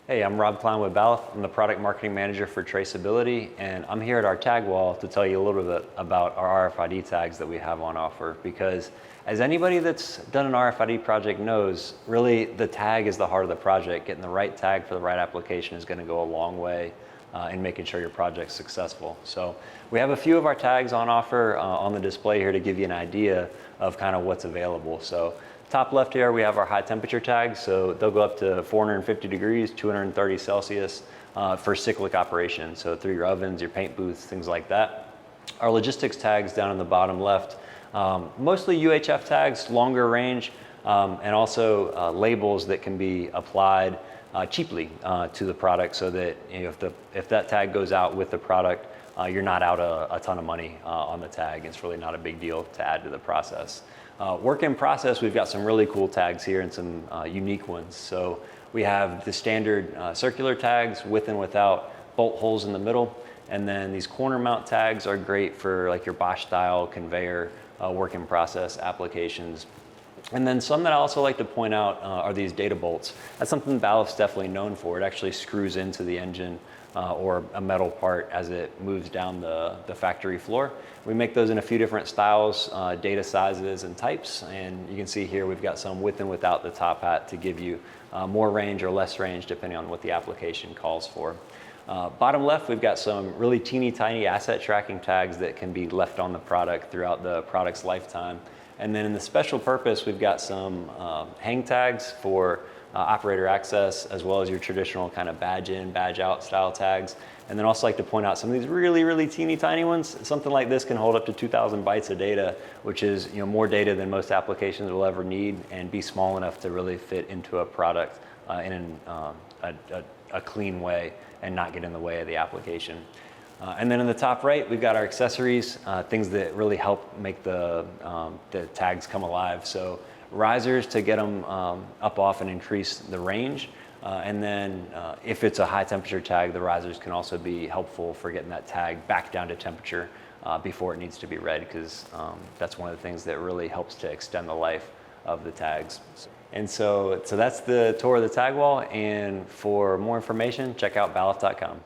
Hey, I'm Rob Kline with Balluff. I'm the product marketing manager for Traceability, and I'm here at our tag wall to tell you a little bit about our RFID tags that we have on offer, because as anybody that's done an RFID project knows, really the tag is the heart of the project. Getting the right tag for the right application is going to go a long way in making sure your project's successful. So we have a few of our tags on offer on the display here to give you an idea of kind of what's available. So top left here, we have our high temperature tags. So they'll go up to 450 degrees, 230 Celsius for cyclic operation. So through your ovens, your paint booths, things like that. Our logistics tags down in the bottom left, mostly UHF tags, longer range, and also labels that can be applied cheaply to the product, so that if that tag goes out with the product, you're not out a ton of money on the tag. It's really not a big deal to add to the process. Work in process, we've got some really cool tags here and some unique ones. So we have the standard circular tags with and without bolt holes in the middle. And then these corner mount tags are great for like your Bosch style conveyor work in process applications. And then some that I also like to point out are these data bolts. That's something Balluff's definitely known for. It actually screws into the engine or a metal part as it moves down the factory floor. We make those in a few different styles, data sizes and types. And you can see here we've got some with and without the top hat to give you more range or less range depending on what the application calls for. Bottom left, we've got some really teeny tiny asset tracking tags that can be left on the product throughout the product's lifetime. And then in the special purpose, we've got some hang tags for operator access, as well as your traditional kind of badge in, badge out style tags. And then also like to point out some of these really teeny tiny ones. Something like this can hold up to 2,000 bytes of data, which is more data than most applications will ever need, and be small enough to really fit into a product in a clean way and not get in the way of the application. And then in the top right, we've got our accessories, things that really help make the tags come alive. So risers to get them up off and increase the range. And then if it's a high temperature tag, the risers can also be helpful for getting that tag back down to temperature before it needs to be read, because that's one of the things that really helps to extend the life of the tags. And so that's the tour of the tag wall. And for more information, check out balluff.com.